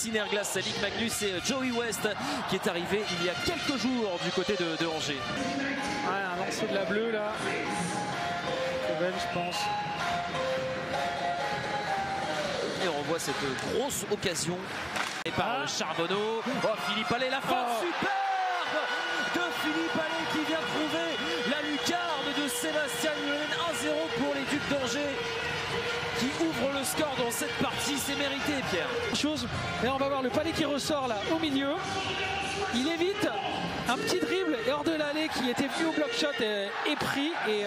Siner Glass, Nick Magnus et Joey West qui est arrivé il y a quelques jours du côté de Angers. Ouais, un lancer de la bleue là. C'est belle, je pense. Et on revoit cette grosse occasion. Et par Charbonneau. Oh, Philippe Allais, la fin superbe de Philippe Allais qui vient trouver la lucarne de Sébastien Ilonen. 1-0 pour les Ducs d'Angers qui ouvrent le score dans cette partie. C'est mérité, Pierre. Et on va voir le Palais qui ressort là au milieu. Il évite un petit dribble et hors de l'allée qui était venu au bloc shot est pris. Et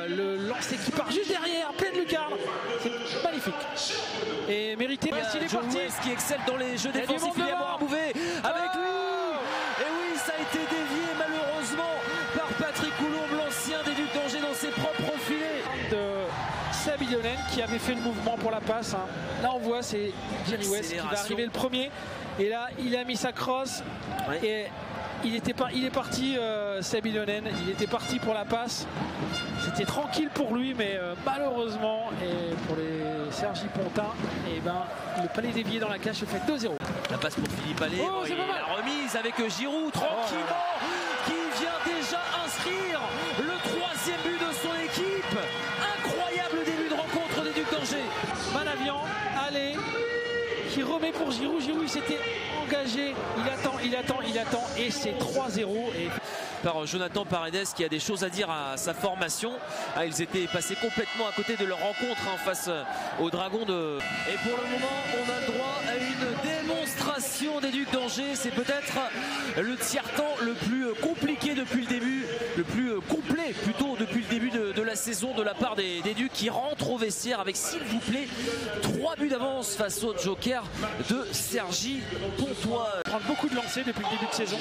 le lancer qui part juste derrière, pleine lucarne. C'est magnifique. Et mérité. Il y a Joe West qui excelle dans les jeux défensifs. Il y a Morin-Bouvet avec lui. Et oui, ça a été dévié malheureusement par Patrick Coulombe, l'ancien des Ducs d'Angers, dans ses propres filets. De Seb Ilonen qui avait fait le mouvement pour la passe. Là on voit c'est Jerry West qui va arriver le premier. Et là il a mis sa crosse. Ouais. Et il est parti Seb Ilonen. Il était parti pour la passe. C'était tranquille pour lui, mais malheureusement, et pour les Sergi Pontin, et le Palais dévié dans la cage se fait 2-0. La passe pour Philippe Allais. Et la remise avec Giroud tranquillement qui vient déjà inscrire le 3e but de son équipe. Incroyable début de rencontre des Ducs d'Angers. Manavian, Allais, qui remet pour Giroud. Giroud s'était engagé. Il attend et c'est 3-0. Et par Jonathan Paredes qui a des choses à dire à sa formation. Ils étaient passés complètement à côté de leur rencontre face aux Dragons de... Et pour le moment, on a le droit à une démonstration des Ducs d'Angers. C'est peut-être le tiers-temps le plus compliqué depuis le début, le plus complet plutôt depuis le début de la saison de la part des Ducs qui rentrent au vestiaire avec, s'il vous plaît, 3 buts d'avance face au Joker de Sergi Pontoise. Prendre beaucoup de lancers depuis le début de saison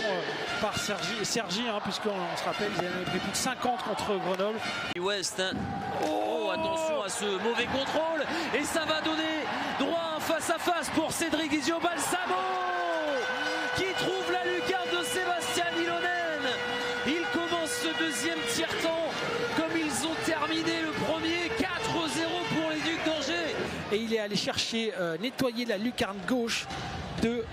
par Sergi, puisqu'on se rappelle, il y en avait pris plus de 50 contre Grenoble. West, attention à ce mauvais contrôle et ça va donner droit à un face-à-face pour Cédric Izio Balsamo qui trouve la lucarne de Sébastien Ilonen. Il commence ce deuxième tiers-temps comme ils ont terminé le premier, 4-0 pour les Ducs d'Angers. Et il est allé chercher, nettoyer la lucarne gauche de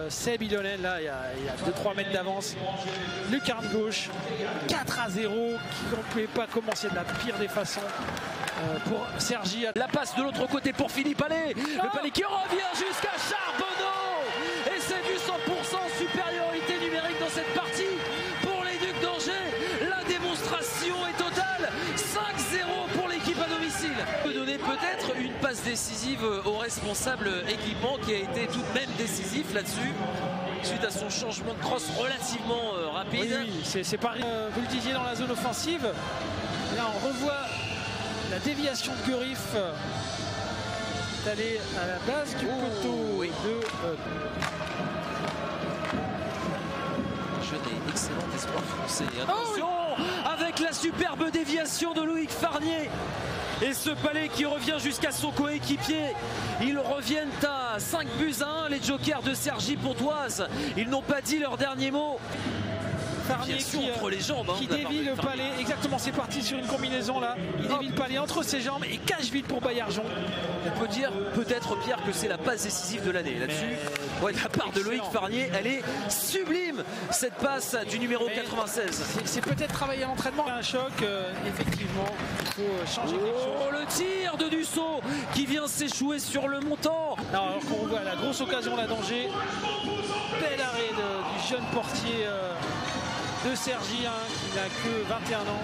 Seb Ilonen. Là il y a 2-3 mètres d'avance. Lucarne gauche, 4-0 qui ne pouvait pas commencer de la pire des façons pour Sergi. La passe de l'autre côté pour Philippe Allais. Le Palais qui revient jusqu'à Charbonneau et c'est du 100% supériorité numérique dans cette partie pour les Ducs d'Angers. La démonstration est totale. 5-0 pour l'équipe à domicile. On peut donner peut-être une passe décisive au responsable équipement qui a été tout de même décisif là-dessus suite à son changement de crosse relativement rapide. Oui, c'est pareil. Vous le disiez dans la zone offensive. Là on revoit la déviation de Gurif d'aller à la base du poteau de jeune et excellent espoir français. Attention avec la superbe déviation de Loïc Farnier. Et ce Palais qui revient jusqu'à son coéquipier. Ils reviennent à 5-1, les Jokers de Sergi Pontoise. Ils n'ont pas dit leur dernier mot. Farnier entre les jambes, qui dévie le Palais. Exactement, c'est parti sur une combinaison là. Il dévie le Palais entre ses jambes et cache vite pour Baillargeon. On peut dire peut-être, Pierre, que c'est la passe décisive de l'année là-dessus. De la part de Loïc Farnier, elle est sublime cette passe du numéro 96. C'est peut-être travailler à l'entraînement. Un choc, effectivement, il faut changer quelque chose. Le tir de Dussault qui vient s'échouer sur le montant. Alors qu'on voit la grosse occasion là d'Angers. Bel arrêt du jeune portier de Sergi, qui n'a que 21 ans.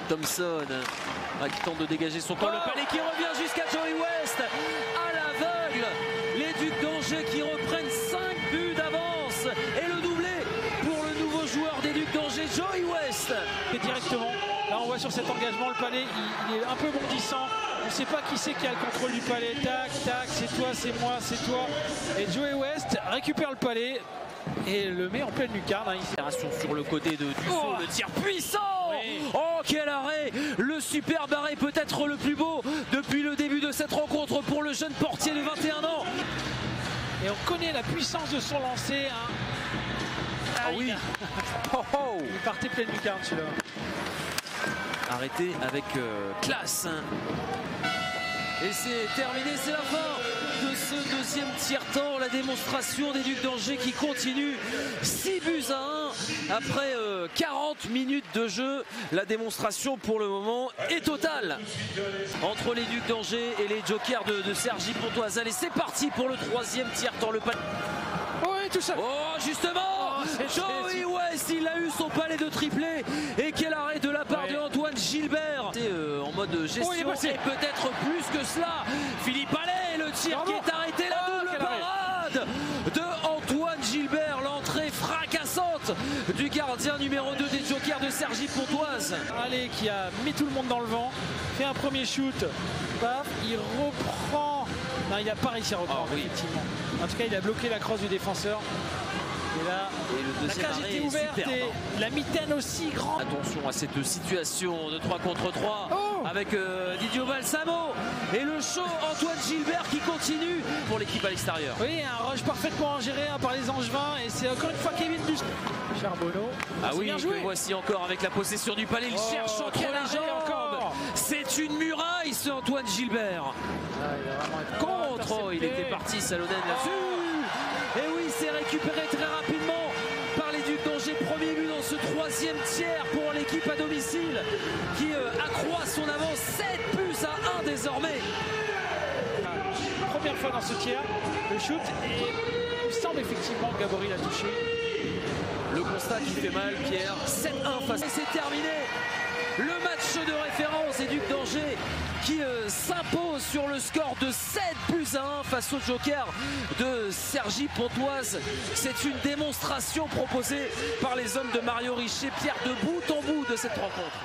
Thompson qui tente de dégager son corps. Le Palais qui revient jusqu'à Joey West à l'aveugle. Les Ducs d'Angers qui reprennent 5 buts d'avance et le doublé pour le nouveau joueur des Ducs d'Angers, Joey West. Et directement, là on voit sur cet engagement le Palais, il est un peu bondissant. On ne sait pas qui c'est qui a le contrôle du Palais. Tac, tac, c'est toi, c'est moi, c'est toi. Et Joey West récupère le Palais et le met en pleine lucarne. Opération sur le côté de Dussault, le tir puissant. Oui. Oh quel arrêt. Le superbe arrêt, peut-être le plus beau depuis le début de cette rencontre pour le jeune portier de 21 ans. Et on connaît la puissance de son lancer. Ah oui. Il partait pleine lucarne celui-là. Arrêté avec classe. Et c'est terminé, c'est la fin de ce deuxième tiers-temps. La démonstration des Ducs d'Angers qui continue 6 buts à 1 après 40 minutes de jeu. La démonstration pour le moment est totale entre les Ducs d'Angers et les Jokers de Cergy-Pontoise. Allez, c'est parti pour le troisième tiers-temps. Oui, tout ça. Oh, justement, Joey West, il a eu son palais de triplé. Et quel arrêt de la part de Antoine Gilbert. En mode gestion et peut-être plus que cela. Philippe Allais, le tir qui est arrêté, la double parade de Antoine Gilbert. L'entrée fracassante du gardien numéro 2 des Jokers de Cergy-Pontoise. Allez, qui a mis tout le monde dans le vent, fait un premier shoot, paf, il reprend. Non, il n'a pas réussi à reprendre, effectivement. En tout cas, il a bloqué la crosse du défenseur. Et là, la cage était ouverte superbe, et la mitaine aussi grande. Attention à cette situation de 3 contre 3 avec Didio Balsamo et le show Antoine Gilbert qui continue pour l'équipe à l'extérieur. Oui, un rush parfaitement géré par les Angevins et c'est encore une fois Kevin Charbonneau. Ah oui, le voici encore avec la possession du palais. Il cherche entre les jambes. C'est une muraille ce Antoine Gilbert. Contre, il était parti Salonen là-dessus. Et oui, c'est récupéré très rapidement par les Ducs d'Angers. Premier but dans ce troisième tiers pour l'équipe à domicile qui accroît son avance 7 buts à 1 désormais. Première fois dans ce tiers, le shoot et il semble effectivement que Gabory l'a touché. Le constat qui fait mal, Pierre. 7-1 face. Et c'est terminé. Le match de référence des Ducs d'Angers qui s'impose sur le score de 7 buts à 1 face aux Jokers de Cergy-Pontoise. C'est une démonstration proposée par les hommes de Mario Richer, Pierre, de bout en bout de cette rencontre.